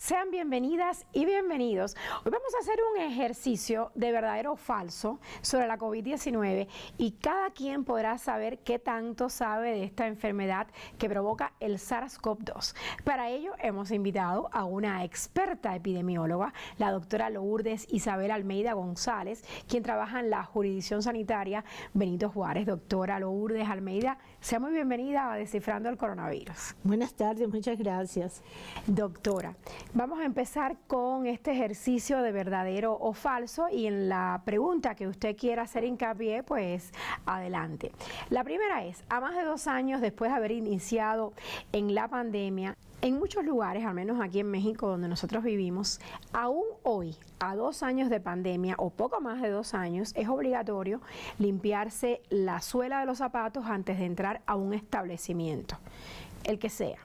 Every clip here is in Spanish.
Sean bienvenidas y bienvenidos. Hoy vamos a hacer un ejercicio de verdadero o falso sobre la COVID-19 y cada quien podrá saber qué tanto sabe de esta enfermedad que provoca el SARS-CoV-2. Para ello hemos invitado a una experta epidemióloga, la doctora Lourdes Isabel Almeida González, quien trabaja en la jurisdicción sanitaria Benito Juárez. Doctora Lourdes Almeida, sea muy bienvenida a Descifrando el Coronavirus. Buenas tardes, muchas gracias. Doctora, vamos a empezar con este ejercicio de verdadero o falso y en la pregunta que usted quiera hacer hincapié, pues adelante. La primera es, a más de 2 años después de haber iniciado en la pandemia, en muchos lugares, al menos aquí en México donde nosotros vivimos, aún hoy, a 2 años de pandemia o poco más de 2 años, es obligatorio limpiarse la suela de los zapatos antes de entrar a un establecimiento, el que sea.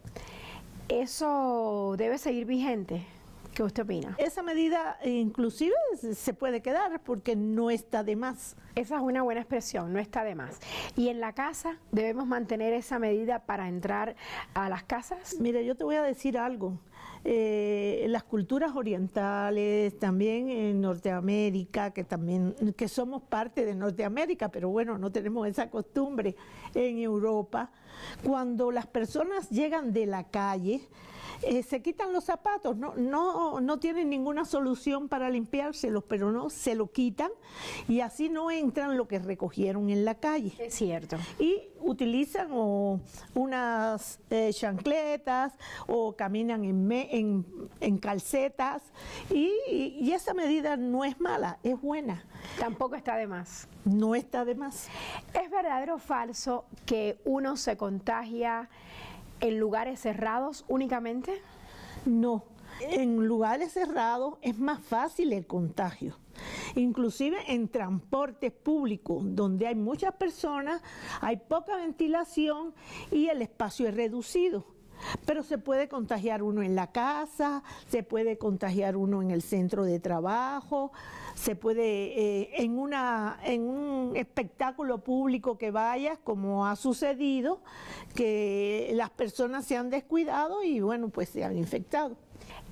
¿Eso debe seguir vigente? ¿Qué usted opina? Esa medida inclusive se puede quedar porque no está de más. Esa es una buena expresión, no está de más. ¿Y en la casa debemos mantener esa medida para entrar a las casas? Mire, yo te voy a decir algo. Las culturas orientales, también en Norteamérica, que somos parte de Norteamérica, pero bueno, no tenemos esa costumbre en Europa. Cuando las personas llegan de la calle, se quitan los zapatos, no tienen ninguna solución para limpiárselos, pero no, se lo quitan y así no entran lo que recogieron en la calle. Es cierto. Y utilizan unas chancletas o caminan en calcetas y esa medida no es mala, es buena. Tampoco está de más. No está de más. ¿Es verdadero o falso que uno se contagia en lugares cerrados únicamente? No, en lugares cerrados es más fácil el contagio. Inclusive en transportes públicos, donde hay muchas personas, hay poca ventilación y el espacio es reducido. Pero se puede contagiar uno en la casa, se puede contagiar uno en el centro de trabajo, se puede en un espectáculo público que vayas, como ha sucedido, que las personas se han descuidado y bueno, pues se han infectado.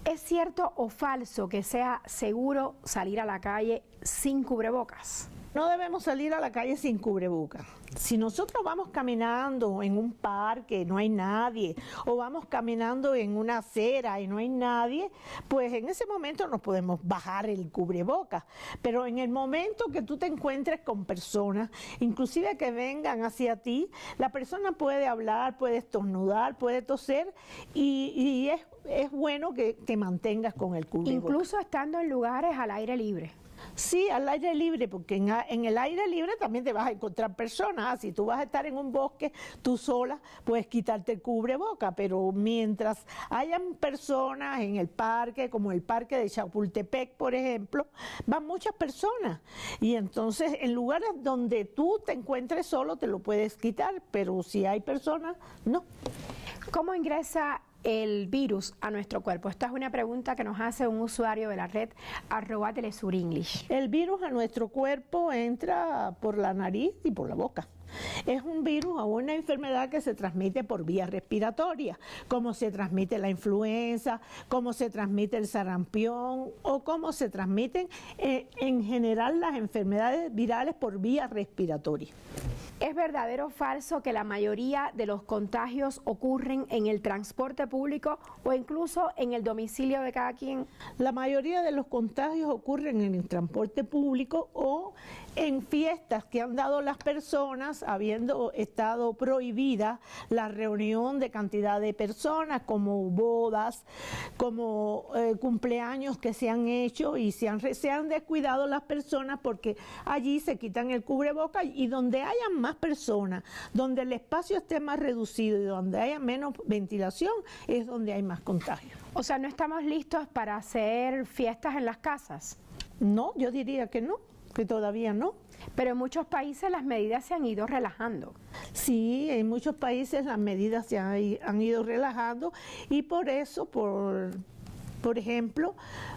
¿Es cierto o falso que sea seguro salir a la calle sin cubrebocas? No debemos salir a la calle sin cubrebocas. Si nosotros vamos caminando en un parque, no hay nadie, o vamos caminando en una acera y no hay nadie, pues en ese momento nos podemos bajar el cubrebocas. Pero en el momento que tú te encuentres con personas, inclusive que vengan hacia ti, la persona puede hablar, puede estornudar, puede toser y es bueno que te mantengas con el cubrebocas. Incluso estando en lugares al aire libre. Sí, al aire libre, porque en el aire libre también te vas a encontrar personas. Si tú vas a estar en un bosque, tú sola, puedes quitarte el cubreboca, pero mientras hayan personas en el parque, como el parque de Chapultepec, por ejemplo, van muchas personas. Y entonces, en lugares donde tú te encuentres solo, te lo puedes quitar, pero si hay personas, no. ¿Cómo ingresa el virus a nuestro cuerpo? Esta es una pregunta que nos hace un usuario de la red @telesurenglish. El virus a nuestro cuerpo entra por la nariz y por la boca. Es un virus o una enfermedad que se transmite por vía respiratoria, como se transmite la influenza, como se transmite el sarampión o como se transmiten en general las enfermedades virales por vía respiratoria. ¿Es verdadero o falso que la mayoría de los contagios ocurren en el transporte público o incluso en el domicilio de cada quien? La mayoría de los contagios ocurren en el transporte público o en fiestas que han dado las personas, habiendo estado prohibida la reunión de cantidad de personas, como bodas, como cumpleaños que se han hecho y se han descuidado las personas porque allí se quitan el cubreboca y donde hayan más personas, donde el espacio esté más reducido y donde haya menos ventilación es donde hay más contagios. O sea, ¿no estamos listos para hacer fiestas en las casas? No, yo diría que no, que todavía no. Pero en muchos países las medidas se han ido relajando. Sí, en muchos países las medidas se han ido relajando y por eso, por ejemplo,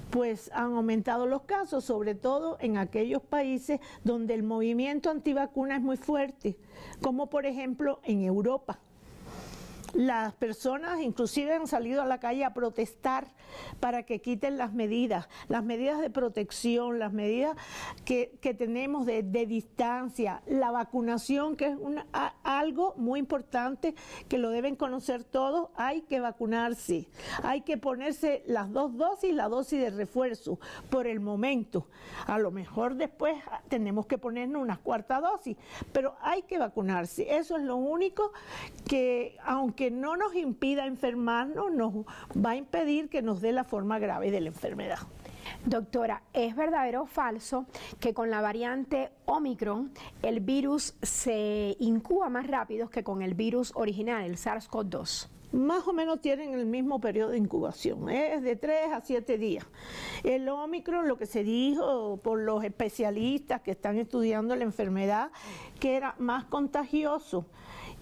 pues han aumentado los casos, sobre todo en aquellos países donde el movimiento antivacuna es muy fuerte, como por ejemplo en Europa. Las personas inclusive han salido a la calle a protestar para que quiten las medidas de protección, las medidas que tenemos de distancia, la vacunación, que es algo muy importante que lo deben conocer todos. Hay que vacunarse, hay que ponerse las 2 dosis, la dosis de refuerzo por el momento. A lo mejor después tenemos que ponernos una 4ª dosis, pero hay que vacunarse. Eso es lo único que, aunque no nos impida enfermarnos, nos va a impedir que nos dé la forma grave de la enfermedad. Doctora, ¿es verdadero o falso que con la variante Omicron el virus se incuba más rápido que con el virus original, el SARS-CoV-2? Más o menos tienen el mismo periodo de incubación, es de 3 a 7 días. El Omicron, lo que se dijo por los especialistas que están estudiando la enfermedad, que era más contagioso.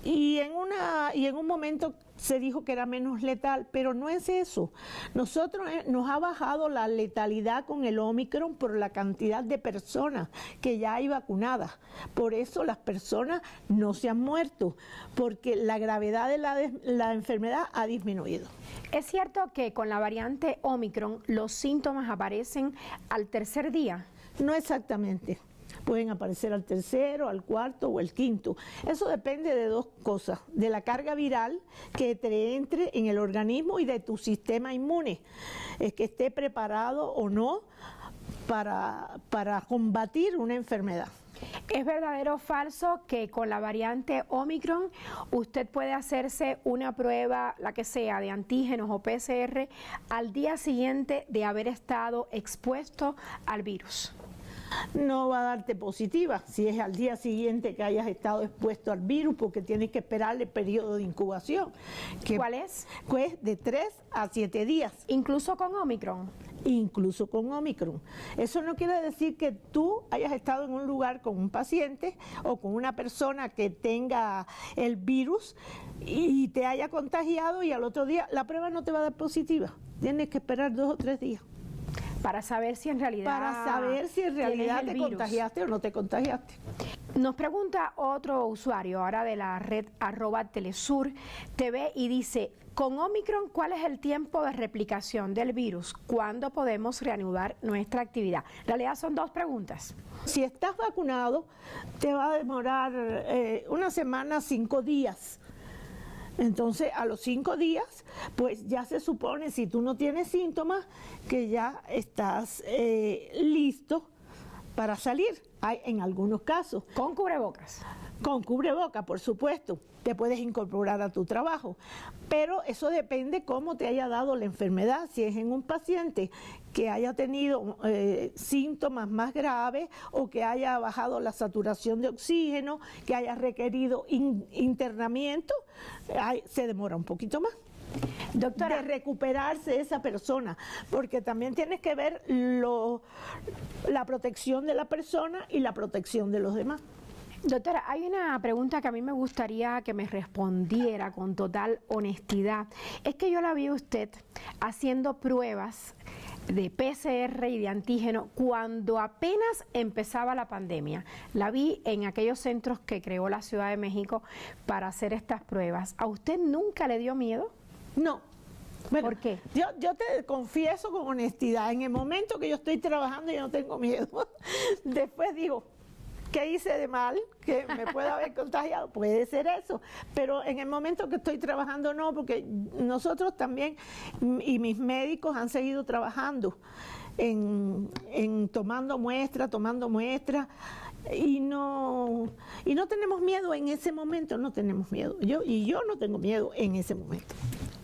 Y en un momento se dijo que era menos letal, pero no es eso. Nos ha bajado la letalidad con el Omicron por la cantidad de personas que ya hay vacunadas. Por eso las personas no se han muerto, porque la gravedad de la enfermedad ha disminuido. ¿Es cierto que con la variante Omicron los síntomas aparecen al 3er día? No exactamente. Pueden aparecer al 3º, al 4º o el 5º. Eso depende de 2 cosas, de la carga viral que te entre en el organismo y de tu sistema inmune, es que esté preparado o no para combatir una enfermedad. ¿Es verdadero o falso que con la variante Omicron usted puede hacerse una prueba, la que sea, de antígenos o PCR al día siguiente de haber estado expuesto al virus? No va a darte positiva si es al día siguiente que hayas estado expuesto al virus, porque tienes que esperar el periodo de incubación. ¿Cuál es? Pues de 3 a 7 días. ¿Incluso con Omicron? Incluso con Omicron. Eso no quiere decir que tú hayas estado en un lugar con un paciente o con una persona que tenga el virus y te haya contagiado y al otro día la prueba no te va a dar positiva. Tienes que esperar 2 o 3 días. Para saber si en realidad te contagiaste o no te contagiaste. Nos pregunta otro usuario ahora de la red @Telesur TV y dice: con Omicron, ¿cuál es el tiempo de replicación del virus? ¿Cuándo podemos reanudar nuestra actividad? En realidad son 2 preguntas. Si estás vacunado, te va a demorar una semana, 5 días. Entonces, a los 5 días, pues ya se supone, si tú no tienes síntomas, que ya estás listo para salir. Hay en algunos casos. ¿Con cubrebocas? Con cubrebocas, por supuesto. Te puedes incorporar a tu trabajo. Pero eso depende cómo te haya dado la enfermedad. Si es en un paciente que haya tenido síntomas más graves o que haya bajado la saturación de oxígeno, que haya requerido internamiento, se demora un poquito más. Doctora, de recuperarse esa persona, porque también tienes que ver la protección de la persona y la protección de los demás. Doctora, hay una pregunta que a mí me gustaría que me respondiera con total honestidad. Es que yo la vi a usted haciendo pruebas de PCR y de antígeno cuando apenas empezaba la pandemia. La vi en aquellos centros que creó la Ciudad de México para hacer estas pruebas. ¿A usted nunca le dio miedo? No. Bueno, ¿por qué? Yo te confieso con honestidad, en el momento que yo estoy trabajando yo no tengo miedo. Después digo, ¿qué hice de mal? Que me pueda haber contagiado. Puede ser eso. Pero en el momento que estoy trabajando no, porque nosotros también y mis médicos han seguido trabajando en tomando muestras y no tenemos miedo en ese momento, no tenemos miedo. Yo no tengo miedo en ese momento.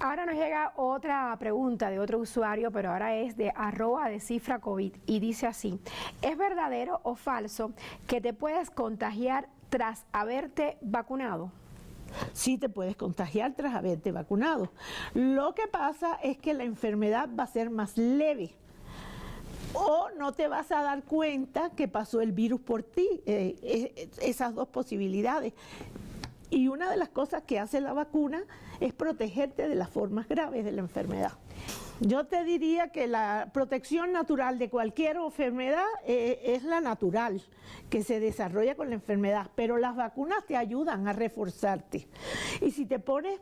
Ahora nos llega otra pregunta de otro usuario, pero ahora es de @descifracovid y dice así: ¿es verdadero o falso que te puedes contagiar tras haberte vacunado? Sí, te puedes contagiar tras haberte vacunado. Lo que pasa es que la enfermedad va a ser más leve. O no te vas a dar cuenta que pasó el virus por ti, esas 2 posibilidades. Y una de las cosas que hace la vacuna es protegerte de las formas graves de la enfermedad. Yo te diría que la protección natural de cualquier enfermedad es la natural, que se desarrolla con la enfermedad, pero las vacunas te ayudan a reforzarte. Y si te pones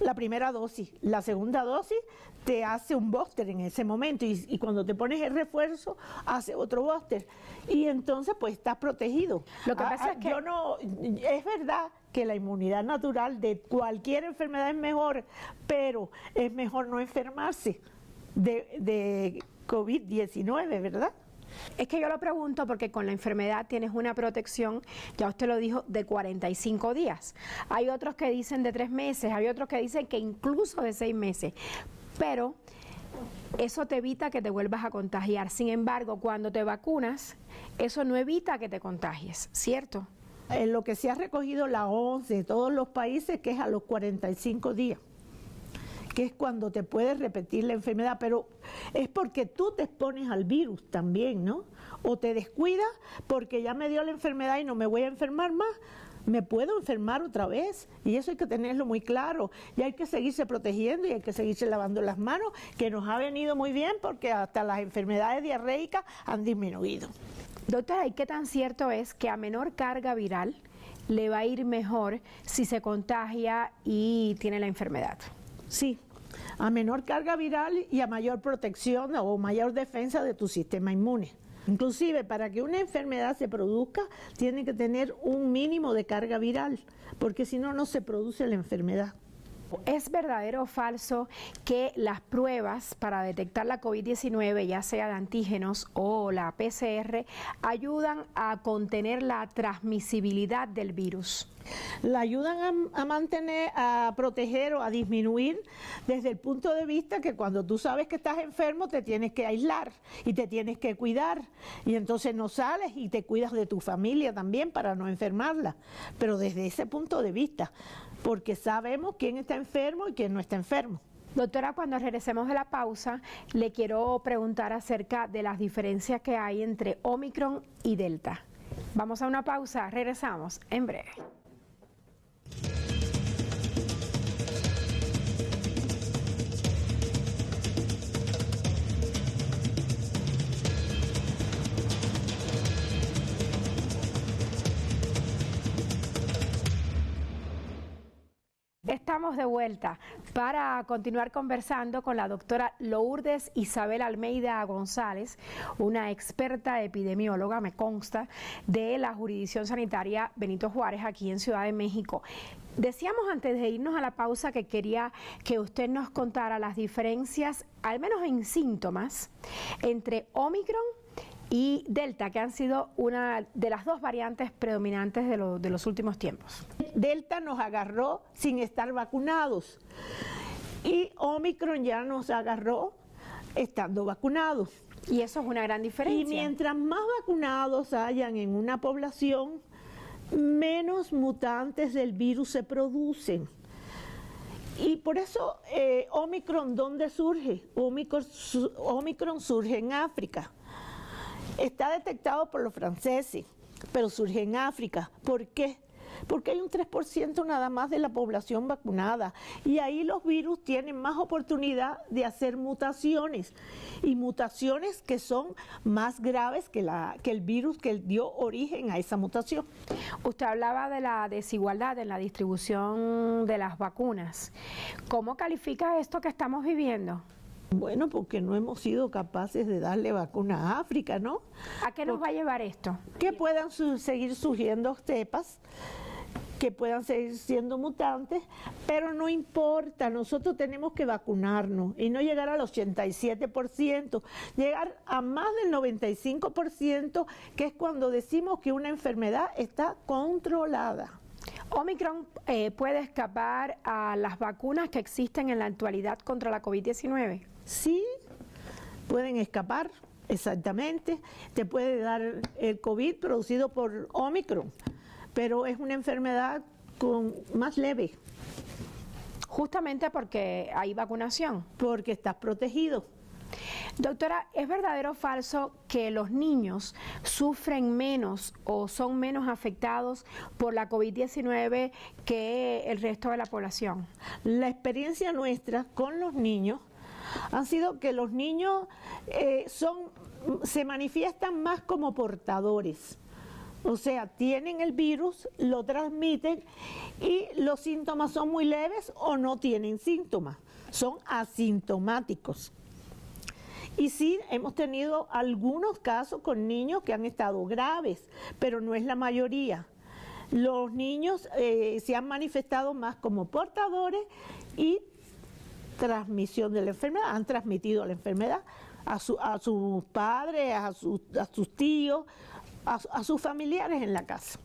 la primera dosis. La segunda dosis te hace un booster en ese momento y cuando te pones el refuerzo hace otro booster y entonces pues estás protegido. Lo que pasa es que es verdad que la inmunidad natural de cualquier enfermedad es mejor, pero es mejor no enfermarse de COVID-19, ¿verdad? Es que yo lo pregunto porque con la enfermedad tienes una protección, ya usted lo dijo, de 45 días. Hay otros que dicen de 3 meses, hay otros que dicen que incluso de 6 meses. Pero eso te evita que te vuelvas a contagiar. Sin embargo, cuando te vacunas, eso no evita que te contagies, ¿cierto? En lo que se ha recogido la OMS de todos los países, que es a los 45 días. Que es cuando te puedes repetir la enfermedad, pero es porque tú te expones al virus también, ¿no? O te descuidas porque ya me dio la enfermedad y no me voy a enfermar más, me puedo enfermar otra vez, y eso hay que tenerlo muy claro, y hay que seguirse protegiendo y hay que seguirse lavando las manos, que nos ha venido muy bien porque hasta las enfermedades diarreicas han disminuido. Doctora, ¿y qué tan cierto es que a menor carga viral le va a ir mejor si se contagia y tiene la enfermedad? Sí, a menor carga viral y a mayor protección o mayor defensa de tu sistema inmune. Inclusive para que una enfermedad se produzca tiene que tener un mínimo de carga viral, porque si no, no se produce la enfermedad. ¿Es verdadero o falso que las pruebas para detectar la COVID-19, ya sea de antígenos o la PCR, ayudan a contener la transmisibilidad del virus? La ayudan a mantener, a proteger o a disminuir desde el punto de vista que cuando tú sabes que estás enfermo te tienes que aislar y te tienes que cuidar y entonces no sales y te cuidas de tu familia también para no enfermarla, pero desde ese punto de vista, porque sabemos quién está enfermo y quién no está enfermo. Doctora, cuando regresemos de la pausa, le quiero preguntar acerca de las diferencias que hay entre Omicron y Delta. Vamos a una pausa, regresamos en breve. Estamos de vuelta para continuar conversando con la doctora Lourdes Isabel Almeida González, una experta epidemióloga, me consta, de la jurisdicción sanitaria Benito Juárez aquí en Ciudad de México. Decíamos antes de irnos a la pausa que quería que usted nos contara las diferencias, al menos en síntomas, entre Omicron y Delta, que han sido una de las dos variantes predominantes de los últimos tiempos. Delta nos agarró sin estar vacunados y Omicron ya nos agarró estando vacunados. Y eso es una gran diferencia. Y mientras más vacunados hayan en una población, menos mutantes del virus se producen. Y por eso Omicron, ¿dónde surge? Omicron surge en África. Está detectado por los franceses, pero surge en África. ¿Por qué? Porque hay un 3% nada más de la población vacunada y ahí los virus tienen más oportunidad de hacer mutaciones y mutaciones que son más graves que el virus que dio origen a esa mutación. Usted hablaba de la desigualdad en la distribución de las vacunas. ¿Cómo califica esto que estamos viviendo? Bueno, porque no hemos sido capaces de darle vacuna a África, ¿no? ¿A qué nos va a llevar esto? Que puedan seguir surgiendo cepas, que puedan seguir siendo mutantes, pero no importa, nosotros tenemos que vacunarnos y no llegar al 87%, llegar a más del 95%, que es cuando decimos que una enfermedad está controlada. ¿Omicron puede escapar a las vacunas que existen en la actualidad contra la COVID-19? Sí, pueden escapar, exactamente. Te puede dar el COVID producido por Omicron, pero es una enfermedad más leve. Justamente porque hay vacunación. Porque estás protegido. Doctora, ¿es verdadero o falso que los niños sufren menos o son menos afectados por la COVID-19 que el resto de la población? La experiencia nuestra con los niños ha sido que los niños se manifiestan más como portadores O sea, tienen el virus, lo transmiten y los síntomas son muy leves o no tienen síntomas, son asintomáticos. Y sí, hemos tenido algunos casos con niños que han estado graves, pero no es la mayoría. Los niños se han manifestado más como portadores y transmisión de la enfermedad, han transmitido la enfermedad a sus padres, a sus tíos, a sus familiares en la casa.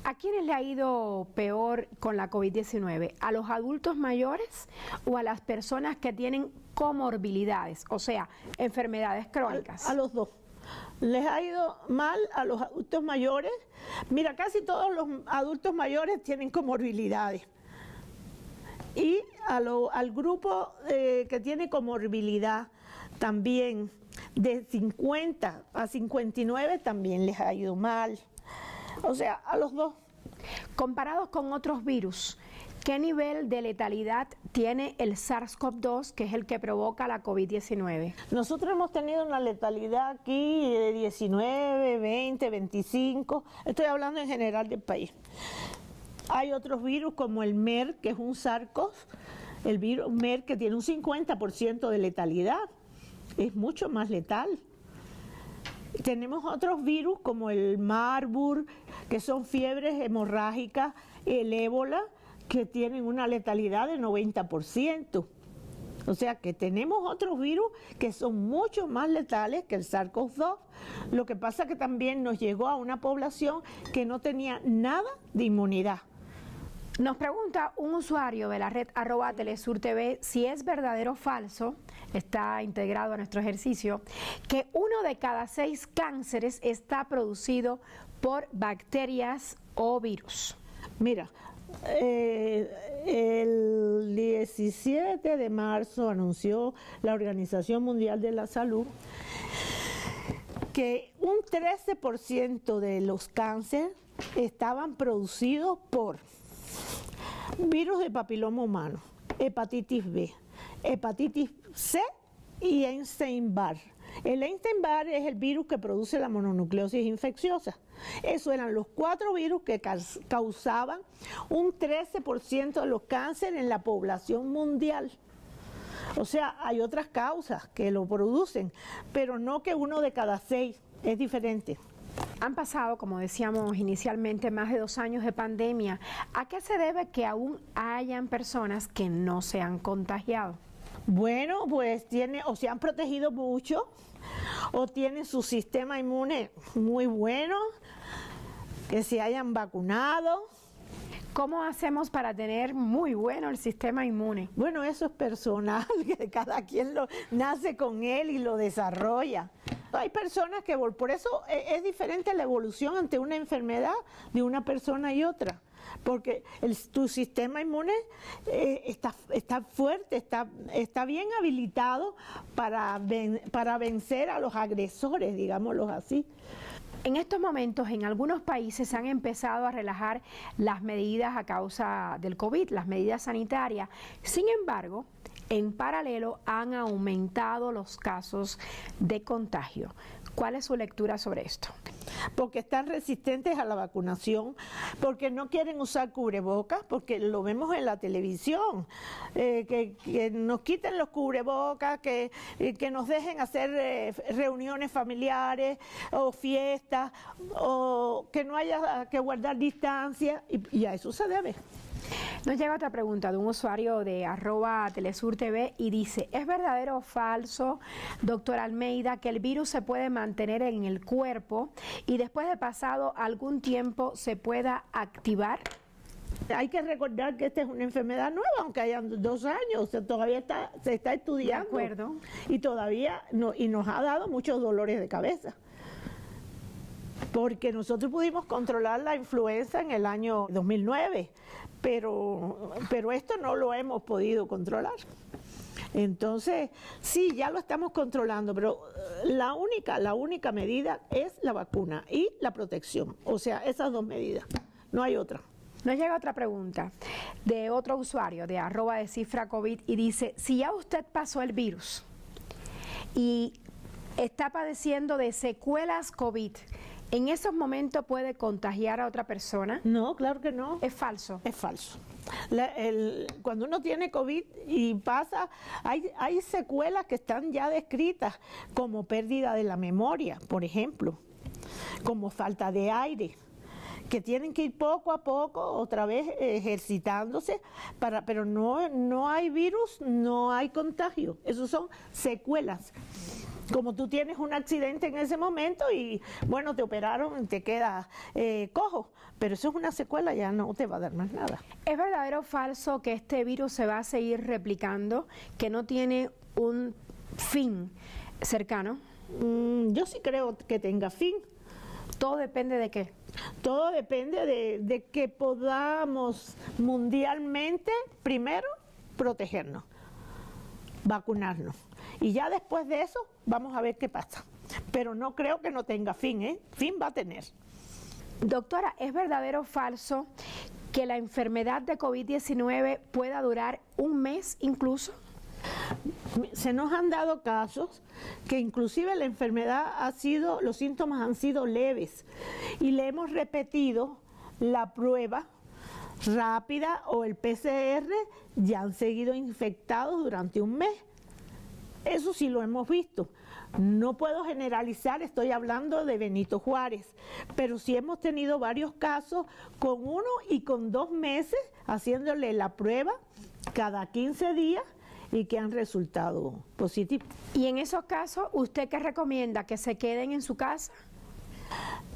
¿A quiénes le ha ido peor con la COVID-19? ¿A los adultos mayores o a las personas que tienen comorbilidades, o sea, enfermedades crónicas? A los dos. Les ha ido mal a los adultos mayores. Mira, casi todos los adultos mayores tienen comorbilidades. Y al grupo que tiene comorbilidad también, de 50 a 59 también les ha ido mal. O sea, a los dos. Comparados con otros virus, ¿qué nivel de letalidad tiene el SARS-CoV-2, que es el que provoca la COVID-19? Nosotros hemos tenido una letalidad aquí de 19, 20, 25. Estoy hablando en general del país. Hay otros virus como el MERS, que es un SARS-CoV, el virus MERS que tiene un 50% de letalidad. Es mucho más letal. Tenemos otros virus como el Marburg, que son fiebres hemorrágicas, el ébola, que tienen una letalidad de 90%. O sea que tenemos otros virus que son mucho más letales que el SARS-CoV-2. Lo que pasa que también nos llegó a una población que no tenía nada de inmunidad. Nos pregunta un usuario de la red @TelesurTV si es verdadero o falso, está integrado a nuestro ejercicio, que 1 de cada 6 cánceres está producido por bacterias o virus. Mira, el 17 de marzo anunció la Organización Mundial de la Salud que un 13% de los cánceres estaban producidos por virus de papiloma humano, hepatitis B, hepatitis C y Epstein-Barr. El Epstein-Barr es el virus que produce la mononucleosis infecciosa. Esos eran los 4 virus que causaban un 13% de los cánceres en la población mundial. O sea, hay otras causas que lo producen, pero no que 1 de cada 6, es diferente. Han pasado, como decíamos inicialmente, más de 2 años de pandemia. ¿A qué se debe que aún hayan personas que no se han contagiado? Bueno, pues o se han protegido mucho, o tienen su sistema inmune muy bueno, que se hayan vacunado. ¿Cómo hacemos para tener muy bueno el sistema inmune? Bueno, eso es personal, que cada quien nace con él y lo desarrolla. Hay personas que por eso es diferente la evolución ante una enfermedad de una persona y otra, porque tu sistema inmune está fuerte, está bien habilitado para vencer a los agresores, digámoslo así. En estos momentos, en algunos países han empezado a relajar las medidas a causa del COVID, las medidas sanitarias. Sin embargo, en paralelo han aumentado los casos de contagio. ¿Cuál es su lectura sobre esto? Porque están resistentes a la vacunación, porque no quieren usar cubrebocas, porque lo vemos en la televisión, que nos quiten los cubrebocas, que nos dejen hacer reuniones familiares o fiestas, o que no haya que guardar distancia, y a eso se debe. Nos llega otra pregunta de un usuario de @TelesurTV y dice: ¿es verdadero o falso, doctor Almeida, que el virus se puede mantener en el cuerpo y después de pasado algún tiempo se pueda activar? Hay que recordar que esta es una enfermedad nueva, aunque hayan 2 años, o sea, todavía se está estudiando. De acuerdo. Y todavía nos ha dado muchos dolores de cabeza. Porque nosotros pudimos controlar la influenza en el año 2009, pero esto no lo hemos podido controlar. Entonces, sí, ya lo estamos controlando, pero la única medida es la vacuna y la protección. O sea, esas 2 medidas, no hay otra. Nos llega otra pregunta de otro usuario de @descifracovid y dice: si ya usted pasó el virus y está padeciendo de secuelas COVID, ¿En esos momentos puede contagiar a otra persona? No, claro que no. Es falso. Es falso. Cuando uno tiene COVID y pasa, hay secuelas que están ya descritas, como pérdida de la memoria, por ejemplo, como falta de aire, que tienen que ir poco a poco, otra vez ejercitándose, pero no hay virus, no hay contagio. Esos son secuelas. Como tú tienes un accidente en ese momento y, bueno, te operaron, te quedas cojo, pero eso es una secuela, ya no te va a dar más nada. ¿Es verdadero o falso que este virus se va a seguir replicando, que no tiene un fin cercano? Yo sí creo que tenga fin. ¿Todo depende de qué? Todo depende de que podamos mundialmente, primero, protegernos, vacunarnos. Y ya después de eso, vamos a ver qué pasa. Pero no creo que no tenga fin, ¿eh? Fin va a tener. Doctora, ¿es verdadero o falso que la enfermedad de COVID-19 pueda durar un mes incluso? Se nos han dado casos que inclusive la enfermedad los síntomas han sido leves y le hemos repetido la prueba rápida o el PCR, ya han seguido infectados durante un mes. Eso sí lo hemos visto. No puedo generalizar, estoy hablando de Benito Juárez, pero sí hemos tenido varios casos con 1 y con 2 meses haciéndole la prueba cada 15 días y que han resultado positivos. Y en esos casos, ¿usted qué recomienda? ¿Que se queden en su casa?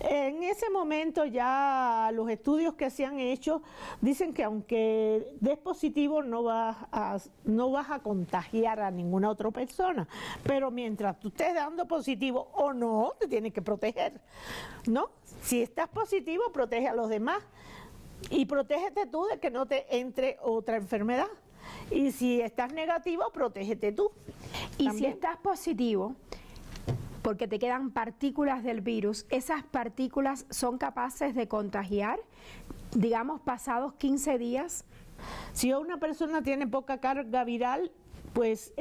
En ese momento ya los estudios que se han hecho dicen que aunque des positivo no vas a contagiar a ninguna otra persona, pero mientras tú estés dando positivo o no, te tienes que proteger, ¿no? Si estás positivo, protege a los demás y protégete tú de que no te entre otra enfermedad. Y si estás negativo, protégete tú. Y también. Si estás positivo, porque te quedan partículas del virus, ¿esas partículas son capaces de contagiar, digamos, pasados 15 días? Si una persona tiene poca carga viral, pues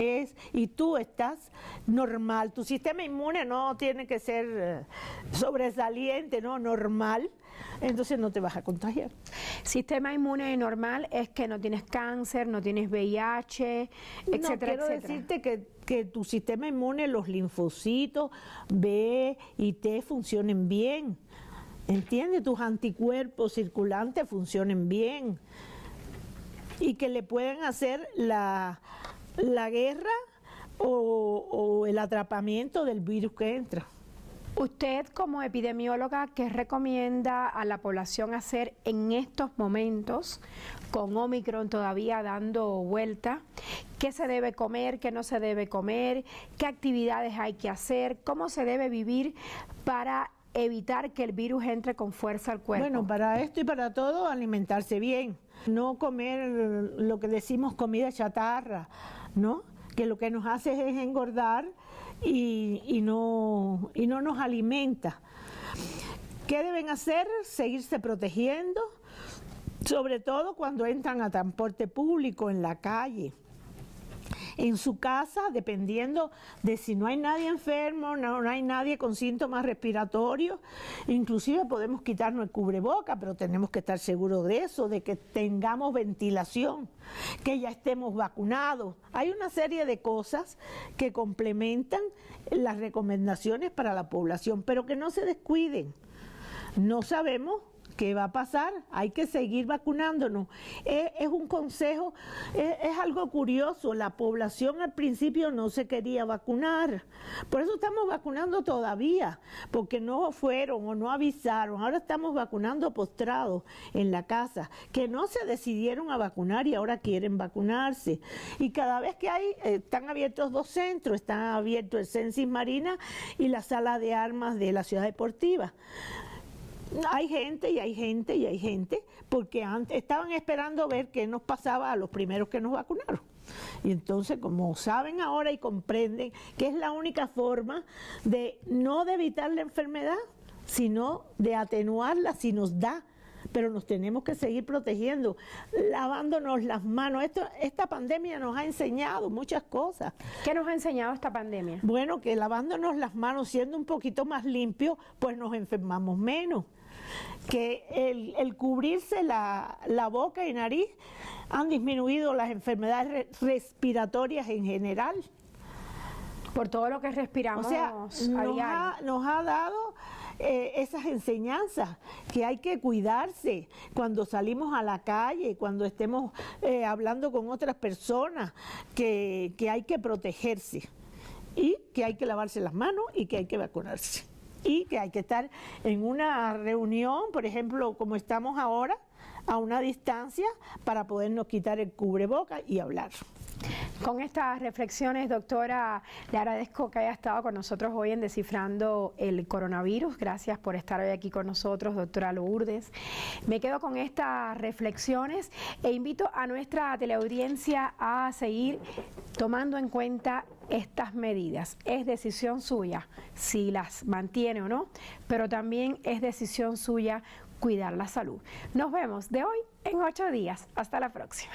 y tú estás normal, tu sistema inmune no tiene que ser sobresaliente, ¿no? Normal, entonces no te vas a contagiar. Sistema inmune normal es que no tienes cáncer, no tienes VIH, etcétera, quiero etcétera. decirte que tu sistema inmune, los linfocitos B y T funcionen bien, ¿entiendes? Tus anticuerpos circulantes funcionen bien y que le pueden hacer la guerra o el atrapamiento del virus que entra. Usted, como epidemióloga, ¿qué recomienda a la población hacer en estos momentos, con Omicron todavía dando vuelta? ¿Qué se debe comer, qué no se debe comer? ¿Qué actividades hay que hacer? ¿Cómo se debe vivir para evitar que el virus entre con fuerza al cuerpo? Bueno, para esto y para todo, alimentarse bien. No comer lo que decimos comida chatarra, ¿no? Que lo que nos hace es engordar y no nos alimenta. ¿Qué deben hacer? Seguirse protegiendo, sobre todo cuando entran a transporte público, en la calle, en su casa, dependiendo de si no hay nadie enfermo, no hay nadie con síntomas respiratorios. Inclusive podemos quitarnos el cubreboca, pero tenemos que estar seguros de eso, de que tengamos ventilación, que ya estemos vacunados. Hay una serie de cosas que complementan las recomendaciones para la población, pero que no se descuiden. No sabemos ¿qué va a pasar? Hay que seguir vacunándonos. Es un consejo, es algo curioso. La población al principio no se quería vacunar. Por eso estamos vacunando todavía, porque no fueron o no avisaron. Ahora estamos vacunando postrados en la casa, que no se decidieron a vacunar y ahora quieren vacunarse. Y cada vez que están abiertos 2 centros, están abiertos el Censis Marina y la sala de armas de la Ciudad Deportiva. Hay gente y hay gente y hay gente, porque antes estaban esperando ver qué nos pasaba a los primeros que nos vacunaron. Y entonces, como saben ahora y comprenden que es la única forma no de evitar la enfermedad, sino de atenuarla si nos da, pero nos tenemos que seguir protegiendo, lavándonos las manos. Esta pandemia nos ha enseñado muchas cosas. ¿Qué nos ha enseñado esta pandemia? Bueno, que lavándonos las manos, siendo un poquito más limpios, pues nos enfermamos menos. Que el cubrirse la boca y nariz han disminuido las enfermedades respiratorias en general. Por todo lo que respiramos, o sea, a diario. Nos ha dado esas enseñanzas, que hay que cuidarse cuando salimos a la calle, cuando estemos hablando con otras personas, que hay que protegerse y que hay que lavarse las manos y que hay que vacunarse. Y que hay que estar en una reunión, por ejemplo, como estamos ahora, a una distancia, para podernos quitar el cubreboca y hablar. Con estas reflexiones, doctora, le agradezco que haya estado con nosotros hoy en Descifrando el Coronavirus. Gracias por estar hoy aquí con nosotros, doctora Lourdes. Me quedo con estas reflexiones e invito a nuestra teleaudiencia a seguir tomando en cuenta estas medidas. Es decisión suya si las mantiene o no, pero también es decisión suya cuidar la salud. Nos vemos de hoy en 8 días. Hasta la próxima.